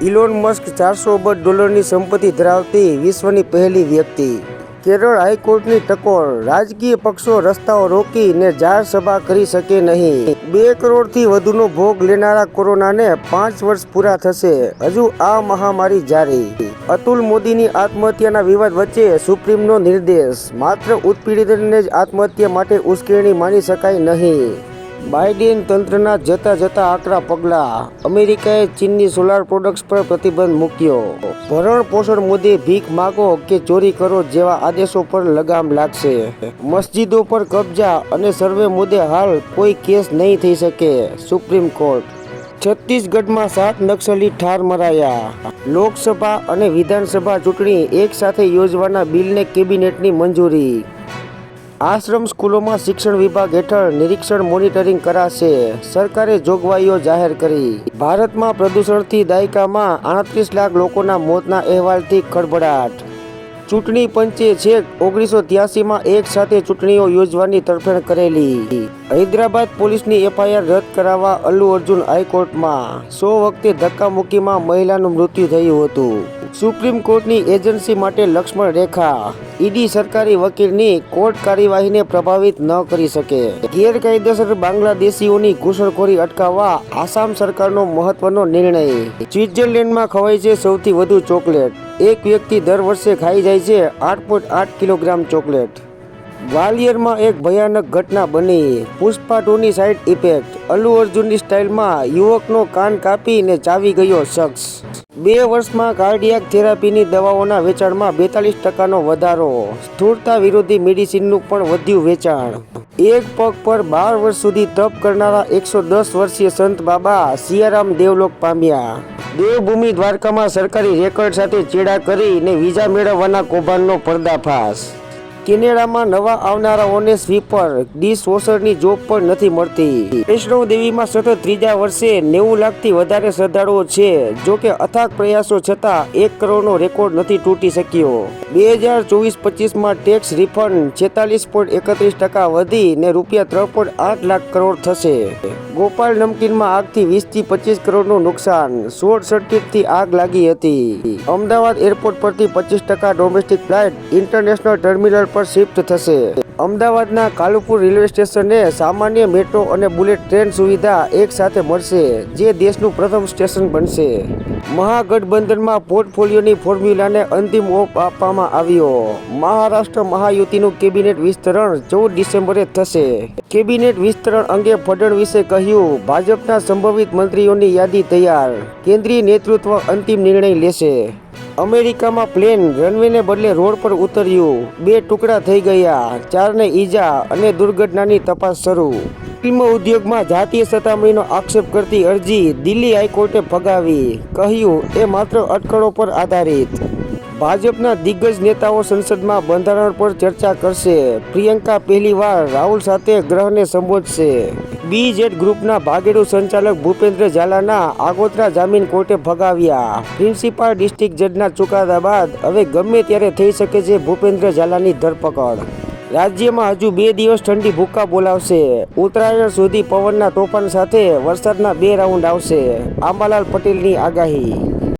Elon Musk 400 અબજ ડોલરની સંપત્તિ ધરાવતી વિશ્વની પહેલી વ્યક્તિ। કેરળ હાઈકોર્ટની ટકોર, રાજકીય પક્ષો રસ્તાઓ રોકીને જાહેર સભા કરી શકે નહીં। 2 કરોડથી વધુનો ભોગ લેનારા કોરોનાને 5 વર્ષ પૂરા થશે, હજુ આ મહામારી જારી। અતુલ મોદીની આત્મહત્યાના વિવાદ વચ્ચે સુપ્રીમનો નિર્દેશ, માત્ર ઉત્પીડિતને જ આત્મહત્યા માટે ઉશ્કેરણી માની શકાય નહીં। બાઇડેન તંત્રના જતા જતા આકરા પગલાં, અમેરિકાએ ચીનની સોલાર પ્રોડક્ટ્સ પર પ્રતિબંધ મૂક્યો। ભરણ પોષણ મુદ્દે ભીખ માગો કે ચોરી કરો જેવા આદેશો પર લગામ લાગશે। મસ્જિદો પર કબજા અને સર્વે મુદ્દે હાલ કોઈ કેસ નહીં થઈ શકે, સુપ્રીમ કોર્ટ। છત્તીસગઢમાં 7 નક્સલી ઠાર મરાયા। લોકસભા અને વિધાનસભા ચૂંટણી એક સાથે યોજવાના બિલને કેબિનેટની મંજૂરી। આશ્રમ સ્કૂલોમાં શિક્ષણ વિભાગ હેઠળ નિરીક્ષણ મોનિટરિંગ કરાશે, સરકારે જોગવાઈઓ જાહેર કરી। ભારતમાં પ્રદૂષણથી દાયકામાં 38 લાખ લોકોના મોતના અહેવાલથી ખળભળાટ। ચૂંટણી પંચે છેક 1983માં એક સાથે ચૂંટણીઓ યોજવાની તરફેણ કરેલી। હૈદરાબાદ પોલીસની FIR રદ કરાવવા અલ્લુ અર્જુન હાઈકોર્ટમાં। 100 વખતે ધક્કામુક્કીમાં મહિલાનું મૃત્યુ થયું હતું। સુપ્રીમ કોર્ટની એજન્સી માટે લક્ષ્મણ રેખા, ઈડી સરકારી વકીલની કોર્ટ કાર્યવાહીને પ્રભાવિત ન કરી શકે। ગેરકાયદેસર બાંગ્લાદેશીઓની ઘૂસણખોરી અટકાવવા આસામ સરકારનો મહત્વનો નિર્ણય। સ્વિટ્ઝરલેન્ડમાં ખવાય છે સૌથી વધુ ચોકલેટ, એક વ્યક્તિ દર વર્ષે ખાઈ જાય છે 8.8 કિલોગ્રામ ચોકલેટ। ગ્વાલિયરમાં એક ભયાનક ઘટના બની, પુષ્પા 2ની સાઇડ ઇફેક્ટ, અલ્લુ અર્જુનની સ્ટાઇલમાં યુવકનો કાન કાપીને ચાવી ગયો શખ્સ। 2 વર્ષમાં કાર્ડિયાક થેરાપીની દવાઓના વેચાણમાં 42% વધારો, સ્થૂળતા વિરોધી મેડિસિનનું પણ વધ્યું વેચાણ। એક પગ પર 12 વર્ષ સુધી તપ કરનારા 110 વર્ષીય સંત બાબા સિયારામ દેવલોક પામ્યા। દેવભૂમિ દ્વારકામાં સરકારી રેકર્ડ સાથે ચેડા કરીને વિઝા મેળવવાના કૌભાંડનો પર્દાફાશ। કેનેડામાં નવા આવનારાઓને સ્વીપર, ડિશવોશરની જોબ પણ નથી મળતી। વૈષ્ણોદેવીમાં સતત 3જા વર્ષે 90 લાખથી વધારે શ્રદ્ધાળુઓ છે, જોકે અથાગ પ્રયાસો છતાં 1 કરોડનો રેકોર્ડ નથી તૂટી શક્યો। 2024-25માં ટેક્સ રિફંડ 46.31% વધીને ₹3.8 લાખ કરોડ થશે। ગોપાલ નમકીનમાં આગથી 20થી 25 કરોડનું નુકસાન, શોર્ટ સર્કિટથી આગ લાગી હતી। અમદાવાદ એરપોર્ટ પરથી 25% ડોમેસ્ટિક ફ્લાઇટ ઇન્ટરનેશનલ ટર્મિનલ પર શિફ્ટ થશે। અમદાવાદના કાલુપુર રેલવે સ્ટેશને સામાન્ય મેટ્રો અને બુલેટ ટ્રેન સુવિધા એક સાથે મળશે, જે દેશનું પ્રથમ સ્ટેશન બનશે। મહાગઠબંધનમાં પોર્ટફોલિયોની ફોર્મ્યુલાને અંતિમ ઓપ આપવામાં આવ્યો। મહારાષ્ટ્ર મહાયુતિનું કેબિનેટ વિસ્તરણ 14 ડિસેમ્બરે થશે। કેબિનેટ વિસ્તરણ અંગે ફડણવીસે કહ્યું, ભાજપના સંભવિત મંત્રીઓની યાદી તૈયાર, કેન્દ્રીય નેતૃત્વ અંતિમ નિર્ણય લેશે। અમેરિકામાં પ્લેન રનવેને બદલે રોડ પર ઉતર્યું, 2 ટુકડા થઈ ગયા, 4ને ઈજા અને દુર્ઘટનાની તપાસ શરૂ। ફિલ્મ ઉદ્યોગમાં જાતીય સતામણીનો આક્ષેપ કરતી અરજી દિલ્હી હાઈકોર્ટે ફગાવી, કહ્યું એ માત્ર અટકળો પર આધારિત। ભાજપના દિગ્ગજ નેતાઓ સંસદમાં બંધારણ પર ચર્ચા કરશે, પ્રિયંકા પહેલીવાર રાહુલ સાથે ગ્રહને સંબોધશે। BZ ગ્રુપના ભાગેડુ સંચાલક ભૂપેન્દ્ર ઝાલાના આગોતરા જામીન કોર્ટે ફગાવ્યા। પ્રિન્સિપાલ ડિસ્ટ્રિક્ટ જજના ચુકાદા બાદ હવે ગમે ત્યારે થઈ શકે છે ભૂપેન્દ્ર ઝાલાની ધરપકડ। રાજ્યમાં હજુ 2 દિવસ ઠંડી ભૂક્કા બોલાવશે, ઉત્તરાયણ સુધી પવનના તોફાન સાથે વરસાદના 2 રાઉન્ડ આવશે, આંબાલાલ પટેલની આગાહી।